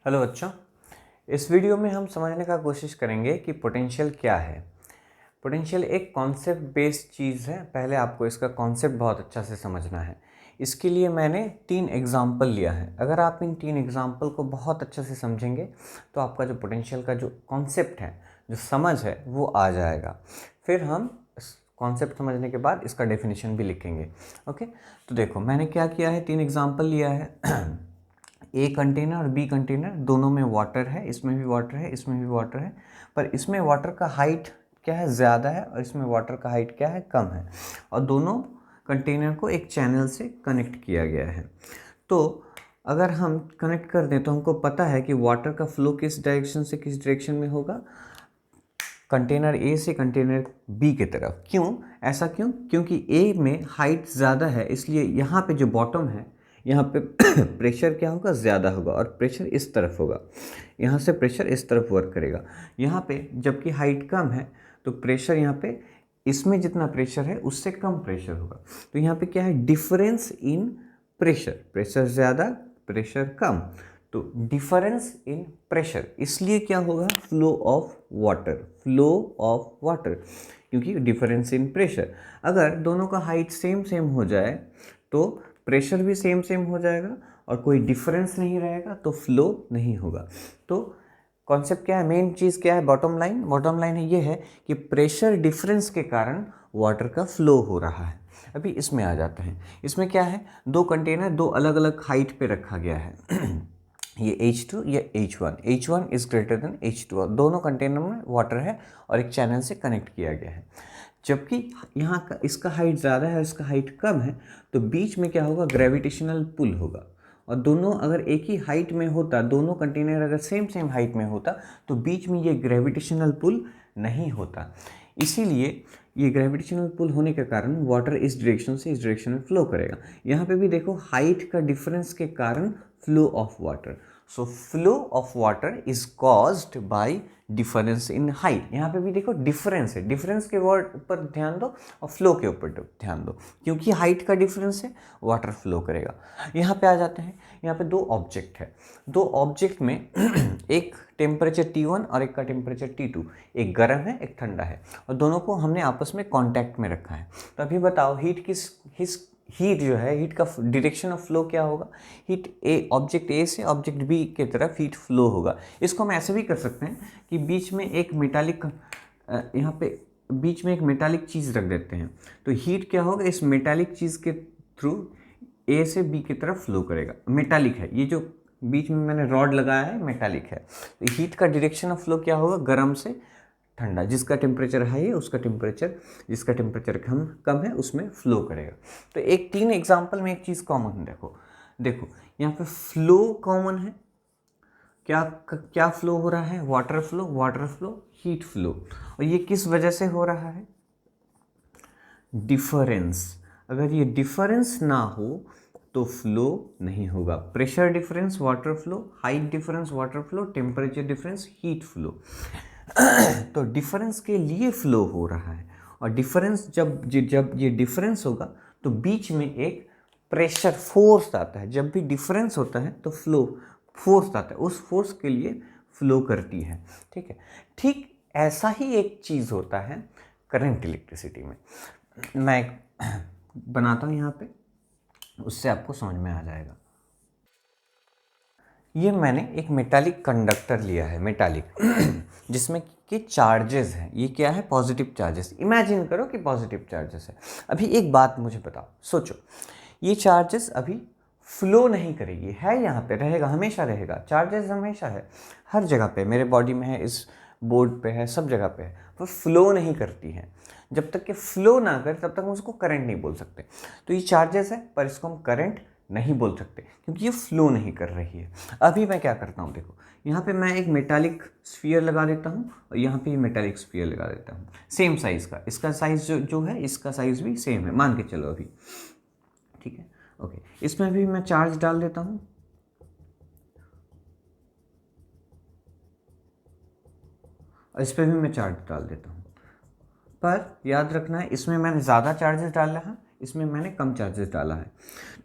Hello बच्चों, इस video में हम समझने का कोशिश करेंगे कि पोटेंशियल क्या है। पोटेंशियल एक कॉन्सेप्ट बेस्ड चीज़ है। पहले आपको इसका कॉन्सेप्ट बहुत अच्छा से समझना है। इसके लिए मैंने 3 एग्जाम्पल लिया है। अगर आप इन 3 एग्जाम्पल को बहुत अच्छे से समझेंगे तो आपका जो पोटेंशियल का जो कॉन्सेप्ट है, जो समझ है, वो आ जाएगा। फिर हम कॉन्सेप्ट समझने के बाद इसका डेफिनेशन भी लिखेंगे। ओके, तो देखो मैंने क्या किया है, 3 एग्जाम्पल लिया है। ए कंटेनर और बी कंटेनर दोनों में वाटर है, इसमें भी वाटर है, इसमें भी वाटर है, पर इसमें वाटर का हाइट क्या है, ज़्यादा है, और इसमें वाटर का हाइट क्या है, कम है। और दोनों कंटेनर को एक चैनल से कनेक्ट किया गया है। तो अगर हम कनेक्ट कर दें तो हमको पता है कि वाटर का फ्लो किस डायरेक्शन से किस डायरेक्शन में होगा, कंटेनर ए से कंटेनर बी की तरफ। क्यों ऐसा, क्योंकि ए में हाइट ज़्यादा है, इसलिए यहाँ पे जो बॉटम है यहाँ पे प्रेशर क्या होगा, ज़्यादा होगा, और प्रेशर इस तरफ होगा। यहाँ से प्रेशर इस तरफ वर्क करेगा। यहाँ पे जबकि हाइट कम है तो प्रेशर यहाँ पे इसमें जितना प्रेशर है उससे कम प्रेशर होगा। तो यहाँ पे क्या है, डिफरेंस इन प्रेशर, प्रेशर ज़्यादा प्रेशर कम, तो डिफरेंस इन प्रेशर, इसलिए क्या होगा, flow of water, flow of water, क्योंकि डिफरेंस इन प्रेशर। अगर दोनों का हाइट सेम सेम हो जाए तो प्रेशर भी सेम सेम हो जाएगा और कोई डिफरेंस नहीं रहेगा, तो फ्लो नहीं होगा। तो कॉन्सेप्ट क्या है, मेन चीज़ क्या है, बॉटम लाइन है, ये है कि प्रेशर डिफरेंस के कारण वाटर का फ्लो हो रहा है। अभी इसमें आ जाते हैं। इसमें क्या है, दो कंटेनर दो अलग अलग हाइट पे रखा गया है। ये H2, ये H1 is greater than H2, और दोनों कंटेनर में वाटर है और एक चैनल से कनेक्ट किया गया है। जबकि यहाँ का इसका हाइट ज़्यादा है, इसका हाइट कम है, तो बीच में क्या होगा, ग्रेविटेशनल पुल होगा। और दोनों अगर एक ही हाइट में होता, दोनों कंटेनर अगर सेम सेम हाइट में होता, तो बीच में ये ग्रेविटेशनल पुल नहीं होता। इसीलिए ये ग्रेविटेशनल पुल होने के कारण वाटर इस डायरेक्शन से इस डायरेक्शन में फ्लो करेगा। यहाँ पे भी देखो, हाइट का डिफरेंस के कारण flow of water. So flow of water is caused by difference in height. यहाँ पे भी देखो डिफरेंस है, डिफरेंस के वर्ड पर ध्यान दो और फ्लो के ऊपर ध्यान दो, क्योंकि हाइट का डिफरेंस है, वाटर फ्लो करेगा। यहाँ पे आ जाते हैं। यहाँ पे दो ऑब्जेक्ट है, दो ऑब्जेक्ट में एक टेम्परेचर T1 और एक का टेम्परेचर T2, एक गर्म है एक ठंडा है, और दोनों को हमने आपस में कांटेक्ट में रखा है। तो अभी बताओ, हीट जो है, हीट का डायरेक्शन ऑफ फ्लो क्या होगा, ऑब्जेक्ट ए से ऑब्जेक्ट बी की तरफ हीट फ्लो होगा। इसको हम ऐसे भी कर सकते हैं कि बीच में एक मेटालिक, यहाँ पे बीच में एक मेटालिक चीज़ रख देते हैं, तो हीट क्या होगा, इस मेटालिक चीज़ के थ्रू ए से बी की तरफ फ्लो करेगा। मेटालिक है ये, जो बीच में मैंने रॉड लगाया है मेटालिक है। तो हीट का डायरेक्शन ऑफ फ्लो क्या होगा, गर्म से ठंडा, जिसका टेम्परेचर हाई है उसका टेम्परेचर, जिसका टेम्परेचर कम है उसमें फ्लो करेगा। तो एक 3 एग्जाम्पल में एक चीज़ कॉमन है। देखो यहाँ पे फ्लो कॉमन है। क्या क्या फ्लो हो रहा है, वाटर फ्लो, हीट फ्लो। और ये किस वजह से हो रहा है, डिफरेंस। अगर ये डिफरेंस ना हो तो फ्लो नहीं होगा। Pressure difference water flow, height difference water flow, temperature difference heat flow. तो डिफरेंस के लिए फ्लो हो रहा है। और डिफरेंस जब ये डिफरेंस होगा तो बीच में एक प्रेशर फोर्स आता है। जब भी डिफरेंस होता है तो फ्लो फोर्स आता है, उस फोर्स के लिए फ्लो करती है। ठीक है, ठीक ऐसा ही एक चीज़ होता है करंट इलेक्ट्रिसिटी में। मैं एक बनाता हूँ यहाँ पे, उससे आपको समझ में आ जाएगा। ये मैंने एक मेटालिक कंडक्टर लिया है, मेटालिक जिसमें कि चार्जेस हैं। ये क्या है, पॉजिटिव चार्जेस। इमेजिन करो कि पॉजिटिव चार्जेस है। अभी एक बात मुझे बताओ, सोचो, ये चार्जेस अभी फ्लो नहीं करेगी, है यहाँ पे, रहेगा, हमेशा रहेगा। चार्जेस हमेशा है, हर जगह पे, मेरे बॉडी में है, इस बोर्ड पे है, सब जगह पे है, वो फ्लो नहीं करती है। जब तक कि फ्लो ना करे तब तक हम उसको करंट नहीं बोल सकते। तो ये चार्जेस है, पर इसको हम करंट नहीं बोल सकते क्योंकि ये फ्लो नहीं कर रही है। अभी मैं क्या करता हूँ, देखो यहाँ पे मैं एक मेटालिक स्फीयर लगा देता हूँ और यहाँ पे मेटालिक स्फीयर लगा देता हूँ, सेम साइज़ का। इसका साइज़ जो है, इसका साइज़ भी सेम है, मान के चलो अभी। ठीक है, ओके, इसमें भी मैं चार्ज डाल देता हूँ, और इस पर भी मैं चार्ज डाल देता हूँ। पर याद रखना है, इसमें मैंने ज़्यादा चार्जेस डाला है, इसमें मैंने कम चार्जेस डाला है।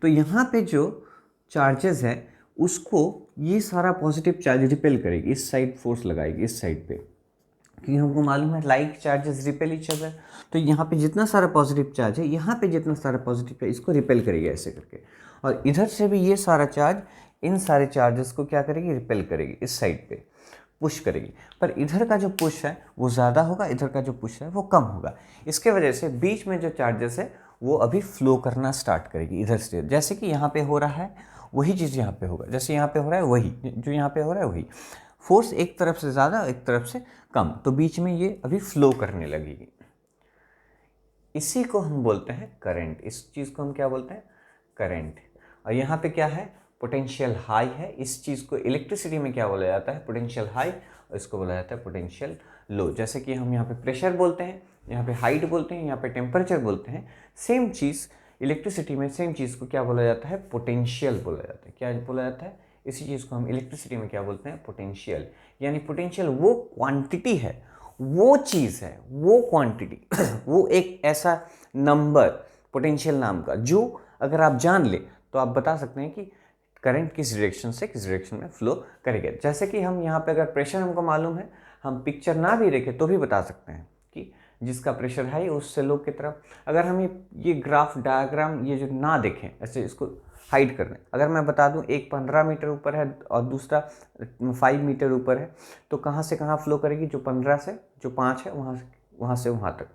तो यहाँ पे जो चार्जेस है उसको ये सारा पॉजिटिव चार्ज रिपेल करेगी, इस साइड फोर्स लगाएगी इस साइड पे, क्योंकि हमको मालूम है like charges repel each other. तो यहाँ पे जितना सारा पॉजिटिव चार्ज है, यहाँ पे जितना सारा पॉजिटिव है, इसको रिपेल करेगी ऐसे करके, और इधर से भी ये सारा चार्ज इन सारे चार्जेस को क्या करेगी, रिपेल करेगी, इस साइड पे पुश करेगी। पर इधर का जो पुश है वो ज़्यादा होगा, इधर का जो पुश है वो कम होगा। इसके वजह से बीच में जो चार्जेस है वो अभी फ्लो करना स्टार्ट करेगी इधर से। जैसे कि यहाँ पे हो रहा है वही चीज़ यहाँ पे होगा, जैसे यहाँ पे हो रहा है वही जो यहाँ पे हो रहा है वही। फोर्स एक तरफ से ज़्यादा, एक तरफ से कम, तो बीच में ये अभी फ्लो करने लगेगी। इसी को हम बोलते हैं करंट। इस चीज़ को हम क्या बोलते हैं, करंट। और यहाँ पे क्या है, पोटेंशियल हाई है। इस चीज़ को इलेक्ट्रिसिटी में क्या बोला जाता है, पोटेंशियल हाई, और इसको बोला जाता है पोटेंशियल लो। जैसे कि हम यहाँ पे प्रेशर बोलते हैं, यहाँ पे हाइट बोलते हैं, यहाँ पे टेम्परेचर बोलते हैं। सेम चीज़ इलेक्ट्रिसिटी में, सेम चीज़ को क्या बोला जाता है, पोटेंशियल बोला जाता है। क्या बोला जाता है, इसी चीज़ को हम इलेक्ट्रिसिटी में क्या बोलते हैं, पोटेंशियल। यानी पोटेंशियल वो क्वांटिटी है, वो चीज़ है, वो क्वांटिटी वो एक ऐसा नंबर पोटेंशियल नाम का, जो अगर आप जान ले तो आप बता सकते हैं कि करंट किस डायरेक्शन से किस डायरेक्शन में फ्लो करेगा। जैसे कि हम यहाँ पे अगर प्रेशर हमको मालूम है, हम पिक्चर ना भी देखें तो भी बता सकते हैं कि जिसका प्रेशर हाई उससे लो की तरफ। अगर हम ये ग्राफ डायग्राम ये जो ना देखें, ऐसे इसको हाइड कर दें, अगर मैं बता दूं एक 15 मीटर ऊपर है और दूसरा 5 मीटर ऊपर है, तो कहाँ से कहाँ फ्लो करेगी, जो 15 से जो 5 है वहाँ से वहाँ तक।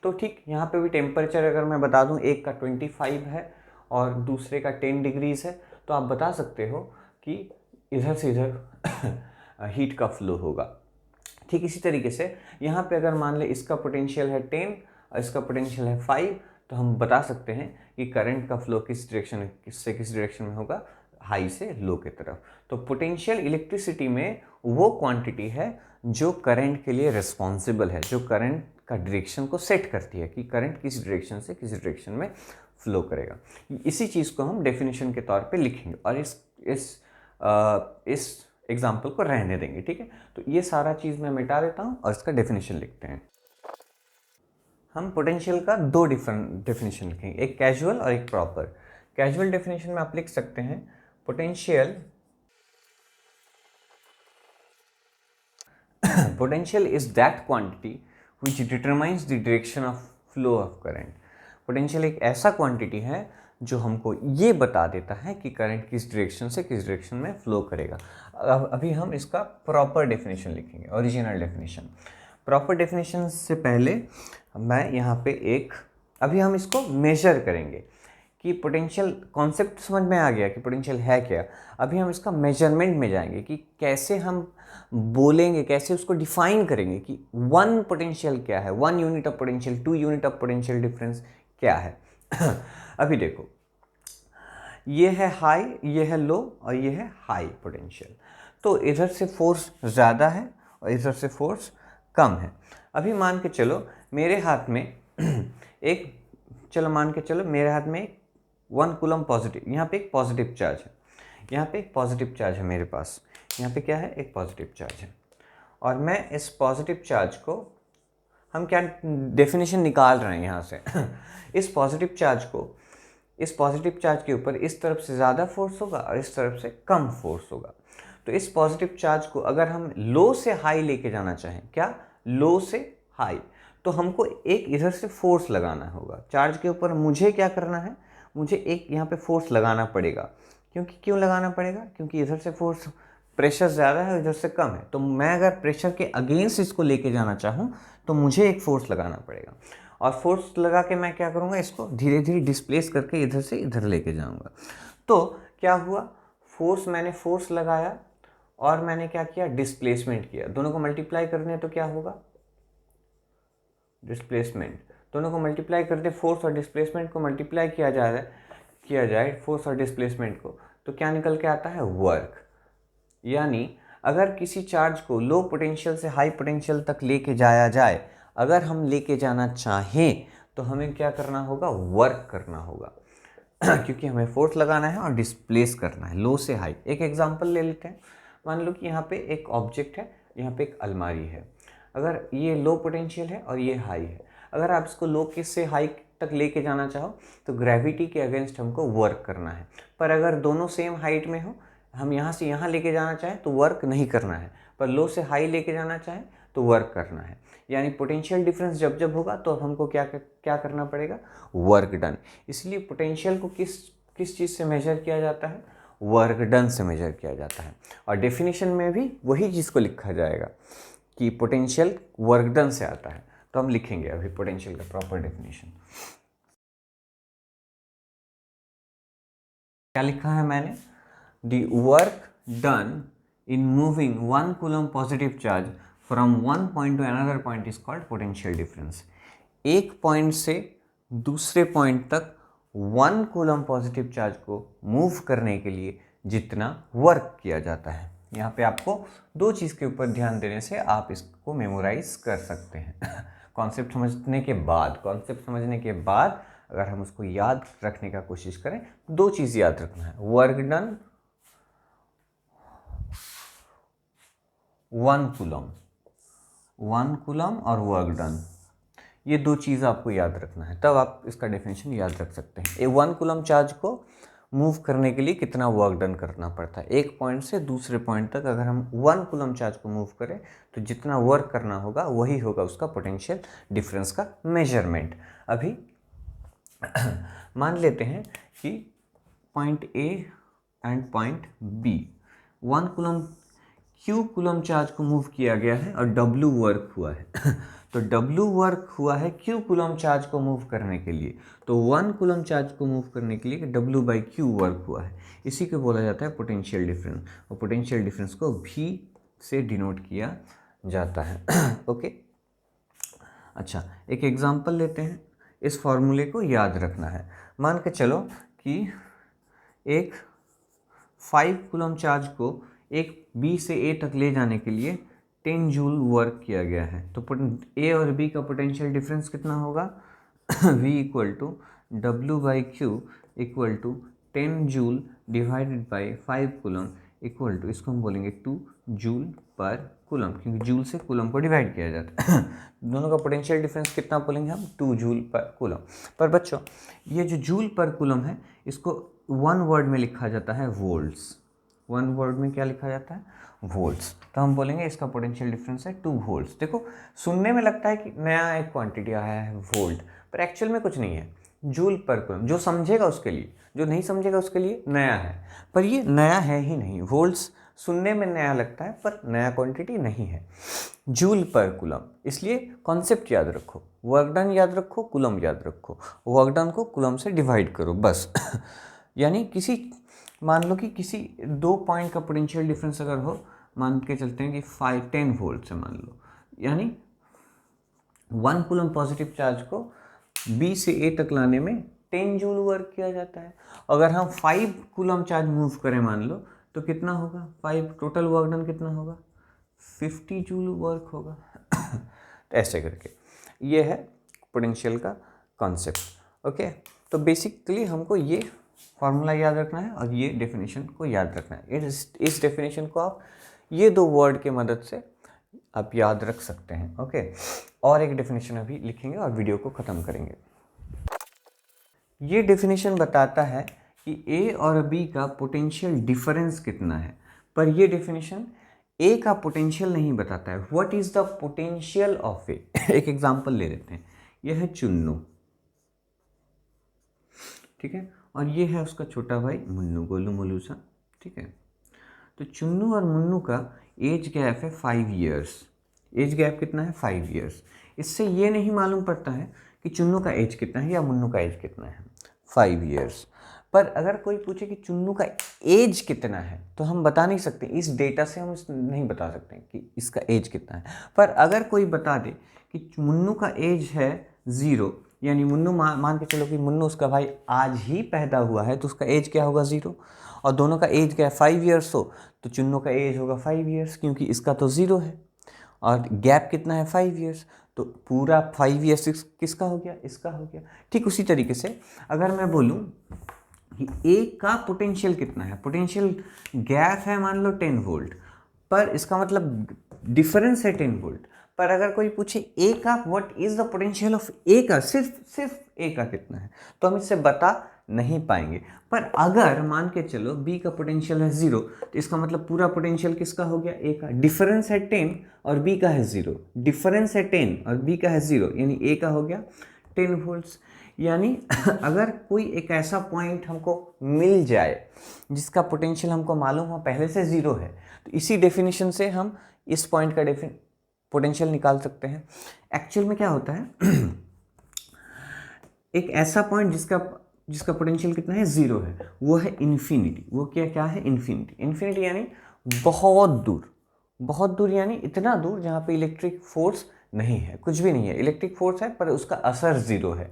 तो ठीक यहाँ पे भी टेम्परेचर अगर मैं बता दूं एक का 25 है और दूसरे का 10 डिग्रीज़ है, तो आप बता सकते हो कि इधर से इधर हीट का फ्लो होगा। ठीक इसी तरीके से यहाँ पे अगर मान ले इसका पोटेंशियल है 10 और इसका पोटेंशियल है 5, तो हम बता सकते हैं कि करंट का फ्लो किस डायरेक्शन से किस डायरेक्शन में होगा, हाई से लो की तरफ। तो पोटेंशियल इलेक्ट्रिसिटी में वो क्वांटिटी है जो करंट के लिए रिस्पॉन्सिबल है, जो करंट का डायरेक्शन को सेट करती है कि करंट किस डायरेक्शन से किस डायरेक्शन में फ्लो करेगा। इसी चीज़ को हम डेफिनेशन के तौर पे लिखेंगे और इस एग्जाम्पल को रहने देंगे। ठीक है, तो ये सारा चीज़ मैं मिटा देता हूँ और इसका डेफिनेशन लिखते हैं। हम पोटेंशियल का दो डिफरेंट डेफिनेशन लिखेंगे, एक कैजुअल और एक प्रॉपर। कैजुअल डेफिनेशन में आप लिख सकते हैं potential is that quantity which determines the direction of flow of current. Potential एक ऐसा क्वांटिटी है जो हमको ये बता देता है कि करंट किस डायरेक्शन से किस डायरेक्शन में फ्लो करेगा। अभी हम इसका प्रॉपर डेफिनेशन लिखेंगे, ओरिजिनल डेफिनेशन। प्रॉपर डेफिनेशन से पहले मैं यहाँ पे अभी हम इसको मेजर करेंगे कि पोटेंशियल कॉन्सेप्ट समझ में आ गया कि पोटेंशियल है क्या। अभी हम इसका मेजरमेंट में जाएंगे कि कैसे हम बोलेंगे, कैसे उसको डिफाइन करेंगे कि 1 पोटेंशियल क्या है, 1 unit of potential, 2 unit of potential difference क्या है। अभी देखो, ये है हाई, ये है लो और ये है हाई पोटेंशियल। तो इधर से फोर्स ज़्यादा है और इधर से फोर्स कम है। अभी मान के चलो मेरे हाथ में मेरे हाथ में 1 कूलम पॉजिटिव, यहाँ पे एक पॉजिटिव चार्ज है, यहाँ पे एक पॉजिटिव चार्ज है मेरे पास, यहाँ पे क्या है, एक पॉजिटिव चार्ज है। और मैं इस पॉजिटिव चार्ज को, हम क्या डेफिनेशन निकाल रहे हैं यहाँ से इस पॉजिटिव चार्ज के ऊपर इस तरफ से ज़्यादा फोर्स होगा और इस तरफ से कम फोर्स होगा। तो इस पॉजिटिव चार्ज को अगर हम लो से हाई लेके जाना चाहें, क्या, लो से हाई, तो हमको एक इधर से फोर्स लगाना होगा चार्ज के ऊपर। मुझे क्या करना है, मुझे एक यहाँ पे फोर्स लगाना पड़ेगा। क्यों लगाना पड़ेगा, क्योंकि इधर से फोर्स प्रेशर ज़्यादा है, इधर से कम है। तो मैं अगर प्रेशर के अगेंस्ट इसको लेके जाना चाहूँ तो मुझे एक फोर्स लगाना पड़ेगा, और फोर्स लगा के मैं क्या करूँगा, इसको धीरे धीरे डिस्प्लेस करके इधर से इधर लेके जाऊँगा। तो क्या हुआ, मैंने फोर्स लगाया और मैंने क्या किया, डिस्प्लेसमेंट किया। दोनों को मल्टीप्लाई करने तो क्या होगा, डिस्प्लेसमेंट। दोनों को मल्टीप्लाई करते, फोर्स और डिस्प्लेसमेंट को मल्टीप्लाई किया जाए फोर्स और डिस्प्लेसमेंट को, तो क्या निकल के आता है, वर्क। यानी अगर किसी चार्ज को लो पोटेंशियल से हाई पोटेंशियल तक लेके जाया जाए, अगर हम लेके जाना चाहें तो हमें क्या करना होगा, वर्क करना होगा क्योंकि हमें फोर्स लगाना है और डिस्प्लेस करना है लो से हाई। एक एग्जांपल ले लेते हैं। मान लो कि यहाँ पे एक ऑब्जेक्ट है, यहाँ पे एक अलमारी है। अगर ये लो पोटेंशियल है और ये हाई है, अगर आप इसको लो से हाई तक लेके जाना चाहो तो ग्रेविटी के अगेंस्ट हमको वर्क करना है। पर अगर दोनों सेम हाइट में हो, हम यहाँ से यहाँ लेके जाना चाहें तो वर्क नहीं करना है, पर लो से हाई लेके जाना चाहें तो वर्क करना है। यानी पोटेंशियल डिफरेंस जब जब होगा तो हमको क्या करना पड़ेगा, वर्क डन। इसलिए पोटेंशियल को किस चीज़ से मेजर किया जाता है, वर्क डन से मेजर किया जाता है। और डेफिनेशन में भी वही चीज़ को लिखा जाएगा कि पोटेंशियल वर्क डन से आता है। तो हम लिखेंगे अभी पोटेंशियल का प्रॉपर डेफिनेशन। क्या लिखा है मैंने, the work done in moving 1 coulomb positive charge from one point to another point is called potential difference। एक पॉइंट से दूसरे पॉइंट तक 1 कूलम पॉजिटिव चार्ज को मूव करने के लिए जितना वर्क किया जाता है। यहाँ पे आपको दो चीज़ के ऊपर ध्यान देने से आप इसको मेमोराइज कर सकते हैं। कॉन्सेप्ट समझने के बाद अगर हम उसको याद रखने का कोशिश करें, दो चीज़ याद रखना है, वर्क डन 1 कूलम और वर्क डन, ये दो चीज़ आपको याद रखना है, तब आप इसका डेफिनेशन याद रख सकते हैं। ये 1 कूलम चार्ज को मूव करने के लिए कितना वर्क डन करना पड़ता है, एक पॉइंट से दूसरे पॉइंट तक अगर हम 1 कूलम चार्ज को मूव करें तो जितना वर्क करना होगा वही होगा उसका पोटेंशियल डिफरेंस का मेजरमेंट। अभी मान लेते हैं कि point A and point B 1 coulomb Q coulomb charge को मूव किया गया है और W वर्क हुआ है। तो W वर्क हुआ है Q कूलम चार्ज को मूव करने के लिए, तो 1 कूलम चार्ज को मूव करने के लिए W/Q वर्क हुआ है। इसी को बोला जाता है पोटेंशियल डिफरेंस, और पोटेंशियल डिफरेंस को V से डिनोट किया जाता है। ओके, अच्छा एक एग्जांपल लेते हैं, इस फॉर्मूले को याद रखना है। मान के चलो कि एक 5 कूलम चार्ज को एक B से A तक ले जाने के लिए 10 जूल वर्क किया गया है। तो A और B का पोटेंशियल डिफरेंस कितना होगा, V equal to W/Q equal to 10 joule divided by 5 coulomb equal to, इसको हम बोलेंगे 2 जूल पर कूलम, क्योंकि जूल से कूलम को डिवाइड किया जाता है। दोनों का पोटेंशियल डिफरेंस कितना बोलेंगे हम, 2 जूल पर कूलम। पर बच्चों ये जो जूल पर कूलम है इसको 1 वर्ड में लिखा जाता है वोल्ट्स। 1 वर्ड में क्या लिखा जाता है, वोल्ट्स। तो हम बोलेंगे इसका पोटेंशियल डिफरेंस है 2 वोल्ट्स। देखो सुनने में लगता है कि नया एक क्वांटिटी आया है वोल्ट, पर एक्चुअल में कुछ नहीं है, जूल पर कूलम। जो समझेगा उसके लिए, जो नहीं समझेगा उसके लिए नया है, पर ये नया है ही नहीं। वोल्ट्स सुनने में नया लगता है पर नया क्वांटिटी नहीं है, जूल पर कूलम। इसलिए कॉन्सेप्ट याद रखो, वर्क डन याद रखो, कूलम याद रखो, वर्क डन को कूलम से डिवाइड करो बस। यानी मान लो कि किसी दो पॉइंट का पोटेंशियल डिफरेंस अगर हो, मान के चलते हैं कि 10 वोल्ट से मान लो, यानी 1 कूलम पॉजिटिव चार्ज को B से A तक लाने में 10 जूल वर्क किया जाता है। अगर हम 5 कूलम चार्ज मूव करें मान लो तो कितना होगा, 5 टोटल वर्क डन कितना होगा, 50 जूल वर्क होगा। तो ऐसे करके ये है पोटेंशियल का कॉन्सेप्ट। ओके, तो बेसिकली हमको ये फॉर्मूला याद रखना है और ये डेफिनेशन को याद रखना है। इस डेफिनेशन को आप ये दो वर्ड के मदद से आप याद रख सकते हैं। ओके, और एक डेफिनेशन अभी लिखेंगे और वीडियो को ख़त्म करेंगे। ये डेफिनेशन बताता है कि A और B का पोटेंशियल डिफरेंस कितना है, पर ये डेफिनेशन A का पोटेंशियल नहीं बताता है। What is the potential of A। एक एग्जांपल ले लेते हैं, यह है चुन्नू, ठीक है, और ये है उसका छोटा भाई मुन्नू, गोलू मोलू सा, ठीक है। तो चुन्नू और मुन्नू का एज गैप है 5 ईयर्स। एज गैप कितना है, 5 ईयर्स। इससे ये नहीं मालूम पड़ता है कि चुन्नू का एज कितना है या मुन्नू का एज कितना है, 5 ईयर्स। पर अगर कोई पूछे कि चुन्नू का एज कितना है तो हम बता नहीं सकते, इस डेटा से हम नहीं बता सकते कि इसका एज कितना है। पर अगर कोई बता दे कि मुन्नू का एज है 0, यानी मुन्नू मान के चलो कि मुन्नू उसका भाई आज ही पैदा हुआ है, तो उसका एज क्या होगा, 0। और दोनों का एज क्या है, 5 ईयर्स हो, तो चुन्नू का एज होगा 5 ईयर्स, क्योंकि इसका तो 0 है और गैप कितना है, 5 ईयर्स। तो पूरा 5 ईयर्स किसका हो गया, इसका हो गया। ठीक उसी तरीके से अगर मैं बोलूँ कि ए का पोटेंशियल कितना है, पोटेंशियल गैप है मान लो 10 वोल्ट, पर इसका मतलब डिफरेंस है 10 वोल्ट। पर अगर कोई पूछे ए का what is the potential of A का, सिर्फ ए का कितना है, तो हम इससे बता नहीं पाएंगे। पर अगर मान के चलो B का पोटेंशियल है 0, तो इसका मतलब पूरा पोटेंशियल किसका हो गया, A का। डिफरेंस है 10 और B का है 0, डिफरेंस है 10 और B का है 0, यानी A का हो गया 10 वोल्ट्स। यानी अगर कोई एक ऐसा पॉइंट हमको मिल जाए जिसका पोटेंशियल हमको मालूम हो पहले से 0 है, तो इसी डेफिनेशन से हम इस पॉइंट का पोटेंशियल निकाल सकते हैं। एक्चुअल में क्या होता है एक ऐसा पॉइंट जिसका पोटेंशियल कितना है, 0 है, वो है इन्फिनिटी। वो क्या है, इन्फिनिटी। इन्फिनिटी यानी बहुत दूर, बहुत दूर, यानी इतना दूर जहाँ पे इलेक्ट्रिक फोर्स नहीं है, कुछ भी नहीं है, इलेक्ट्रिक फोर्स है पर उसका असर 0 है।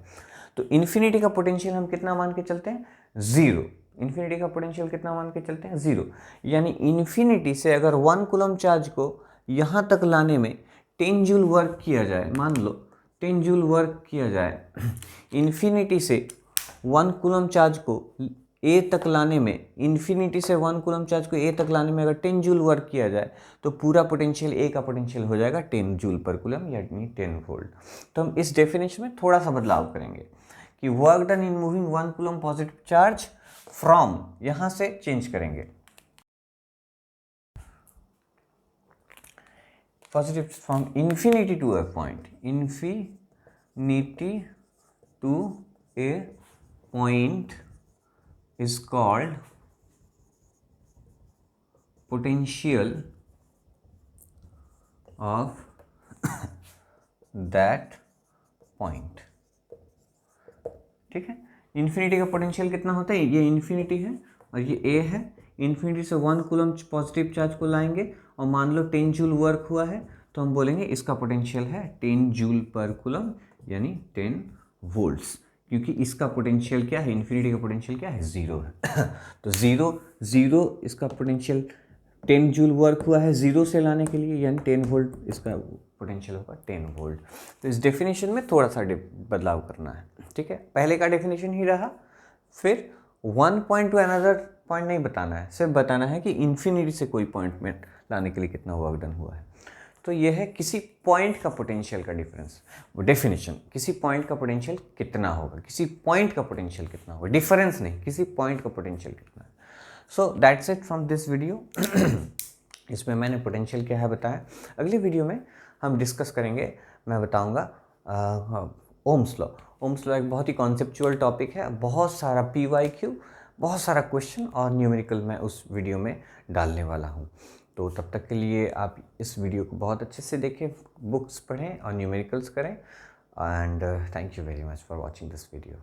तो इन्फिनिटी का पोटेंशियल हम कितना मान के चलते हैं, 0। इन्फिनिटी का पोटेंशियल कितना मान के चलते हैं, 0। यानी इन्फिनिटी से अगर 1 कूलम चार्ज को यहाँ तक लाने में 10 जूल वर्क किया जाए, मान लो 10 जूल वर्क किया जाए, इन्फिनिटी से 1 कूलम चार्ज को ए तक लाने में, इन्फिनिटी से 1 कूलम चार्ज को ए तक लाने में अगर 10 जूल वर्क किया जाए, तो पूरा पोटेंशियल ए का पोटेंशियल हो जाएगा 10 जूल पर कूलम, यानी 10 वोल्ट। तो हम इस डेफिनेशन में थोड़ा सा बदलाव करेंगे कि work done in moving 1 coulomb positive charge from, यहाँ से चेंज करेंगे, positive from infinity to a point, infinity to a point is called potential of that point। ठीक है, इन्फिनिटी का पोटेंशियल कितना होता है, ये इन्फिनिटी है और ये ए है। इन्फिनिटी से 1 कूलम पॉजिटिव चार्ज को लाएंगे और मान लो 10 जूल वर्क हुआ है, तो हम बोलेंगे इसका पोटेंशियल है 10 जूल पर कूलम, यानी 10 वोल्ट्स, क्योंकि इसका पोटेंशियल क्या है, इन्फिनिटी का पोटेंशियल क्या है, 0 है। तो 0 इसका पोटेंशियल 10 जूल वर्क हुआ है 0 से लाने के लिए, यानी 10 वोल्ट इसका पोटेंशियल होगा 10 वोल्ट। तो इस डेफिनेशन में थोड़ा सा बदलाव करना है। ठीक है, पहले का डेफिनेशन ही रहा, फिर one point two another point नहीं बताना है, सिर्फ बताना है कि इन्फिनिटी से कोई पॉइंट में लाने के लिए कितना वर्क डन हुआ है। तो यह है किसी पॉइंट का पोटेंशियल का डिफरेंस, वो डेफिनेशन, किसी पॉइंट का पोटेंशियल कितना होगा, किसी पॉइंट का पोटेंशियल कितना होगा, डिफरेंस नहीं, किसी पॉइंट का पोटेंशियल कितना है। So that's it from this video. इसमें मैंने पोटेंशियल क्या है बताया। अगली वीडियो में हम डिस्कस करेंगे, मैं बताऊंगा ओम्स लॉ। ओम्स लॉ एक बहुत ही कॉन्सेप्चुअल टॉपिक है, बहुत सारा PYQ, बहुत सारा क्वेश्चन और न्यूमेरिकल मैं उस वीडियो में डालने वाला हूँ। तो तब तक के लिए आप इस वीडियो को बहुत अच्छे से देखें, बुक्स पढ़ें और न्यूमेरिकल्स करें। And thank you very much for watching this video.